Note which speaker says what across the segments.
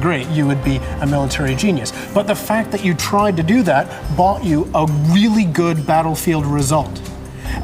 Speaker 1: Great, you would be a military genius. But the fact that you tried to do that bought you a really good battlefield result.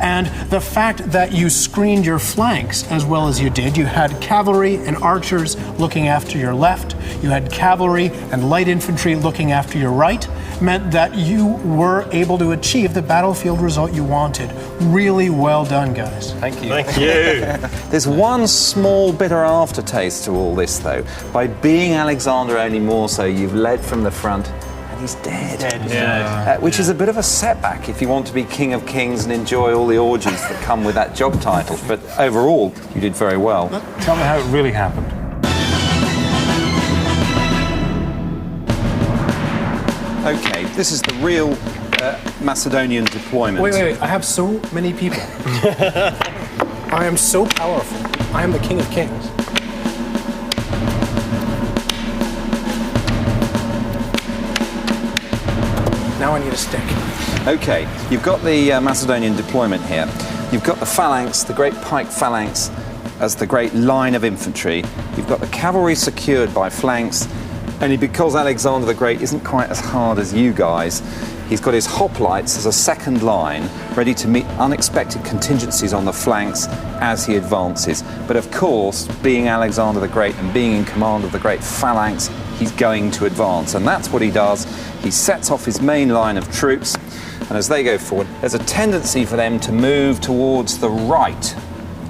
Speaker 1: And the fact that you screened your flanks as well as you did, you had cavalry and archers looking after your left, you had cavalry and light infantry looking after your right, meant that you were able to achieve the battlefield result you wanted. Really well done, guys.
Speaker 2: Thank you.
Speaker 3: Thank you.
Speaker 2: There's one small bitter aftertaste to all this, though. By being Alexander only more so, you've led from the front, and he's dead. Which is a bit of a setback if you want to be King of Kings and enjoy all the orgies that come with that job title. But overall, you did very well.
Speaker 3: Tell me how it really happened.
Speaker 2: Okay, this is the real Macedonian deployment.
Speaker 1: Wait. I have so many people. I am so powerful. I am the King of Kings. Now I need a stick.
Speaker 2: Okay, you've got the Macedonian deployment here. You've got the phalanx, the great pike phalanx, as the great line of infantry. You've got the cavalry secured by flanks. Only because Alexander the Great isn't quite as hard as you guys, he's got his hoplites as a second line, ready to meet unexpected contingencies on the flanks as he advances. But of course, being Alexander the Great and being in command of the great phalanx, he's going to advance. And that's what he does. He sets off his main line of troops, and as they go forward, there's a tendency for them to move towards the right,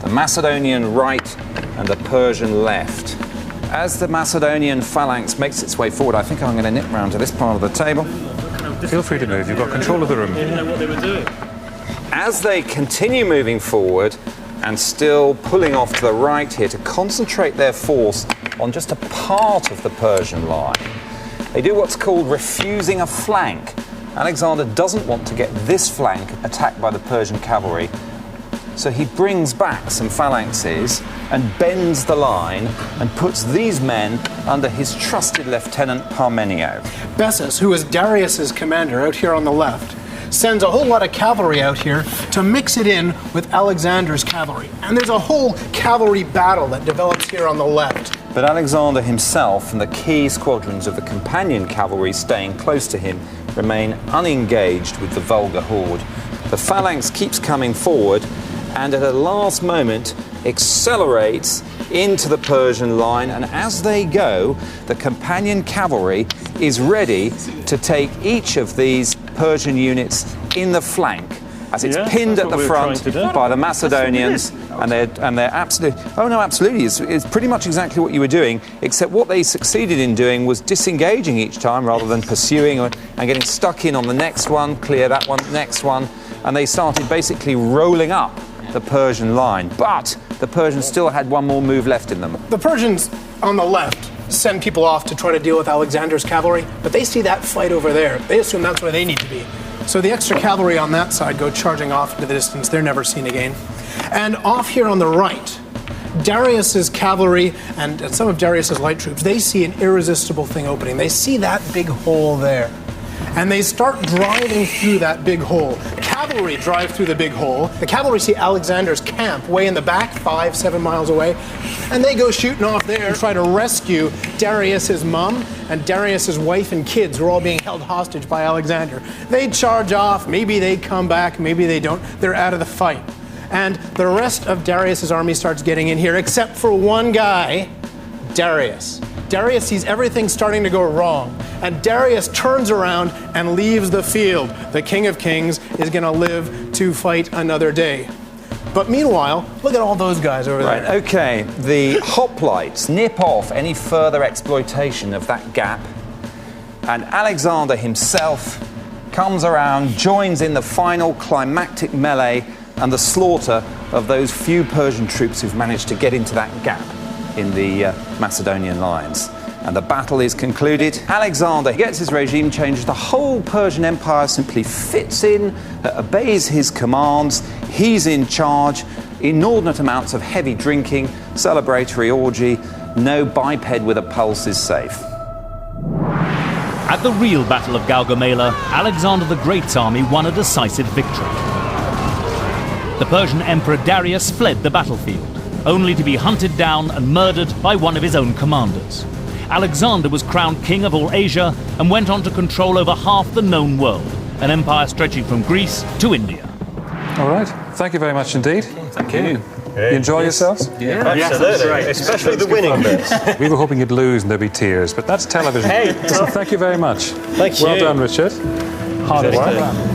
Speaker 2: the Macedonian right and the Persian left. As the Macedonian phalanx makes its way forward, I think I'm going to nip round to this part of the table.
Speaker 3: Feel free to move, you've got control of the room.
Speaker 4: They didn't know what they were doing.
Speaker 2: As they continue moving forward and still pulling off to the right here to concentrate their force on just a part of the Persian line, they do what's called refusing a flank. Alexander doesn't want to get this flank attacked by the Persian cavalry, so he brings back some phalanxes and bends the line and puts these men under his trusted lieutenant Parmenio.
Speaker 1: Bessus, who is Darius's commander out here on the left, sends a whole lot of cavalry out here to mix it in with Alexander's cavalry. And there's a whole cavalry battle that develops here on the left.
Speaker 2: But Alexander himself and the key squadrons of the companion cavalry staying close to him remain unengaged with the vulgar horde. The phalanx keeps coming forward and at a last moment accelerates into the Persian line, and as they go, the companion cavalry is ready to take each of these Persian units in the flank as it's pinned at the front by the Macedonians, and they're absolutely... Oh no, absolutely, it's pretty much exactly what you were doing, except what they succeeded in doing was disengaging each time rather than pursuing and getting stuck in on the next one, clear that one, next one, and they started basically rolling up the Persian line, but the Persians still had one more move left in them.
Speaker 1: The Persians on the left send people off to try to deal with Alexander's cavalry, but they see that fight over there. They assume that's where they need to be. So the extra cavalry on that side go charging off into the distance. They're never seen again. And off here on the right, Darius's cavalry and some of Darius's light troops, they see an irresistible thing opening. They see that big hole there. And they start driving through that big hole. Cavalry drive through the big hole. The cavalry see Alexander's camp way in the back, 5-7 miles away. And they go shooting off there and try to rescue Darius's mom and Darius's wife and kids, who are all being held hostage by Alexander. They charge off, maybe they come back, maybe they don't. They're out of the fight. And the rest of Darius's army starts getting in here, except for one guy, Darius. Darius sees everything starting to go wrong, and Darius turns around and leaves the field. The King of Kings is going to live to fight another day. But meanwhile, look at all those guys over there.
Speaker 2: Right, okay, the hoplites nip off any further exploitation of that gap, and Alexander himself comes around, joins in the final climactic melee and the slaughter of those few Persian troops who've managed to get into that gap in the Macedonian lines. And the battle is concluded. Alexander gets his regime changed. The whole Persian Empire simply fits in, obeys his commands. He's in charge. Inordinate amounts of heavy drinking, celebratory orgy. No biped with a pulse is safe.
Speaker 5: At the real Battle of Guagemela, Alexander the Great's army won a decisive victory. The Persian Emperor Darius fled the battlefield, only to be hunted down and murdered by one of his own commanders. Alexander was crowned king of all Asia and went on to control over half the known world, an empire stretching from Greece to India.
Speaker 3: All right. Thank you very much indeed.
Speaker 2: Thank you.
Speaker 3: You enjoy yourselves?
Speaker 4: Yeah, absolutely. Especially the winning bits.
Speaker 3: We were hoping you'd lose and there'd be tears, but that's television.
Speaker 4: Hey,
Speaker 3: so thank you very much.
Speaker 4: Thank you.
Speaker 3: Well done, Richard. Hard work.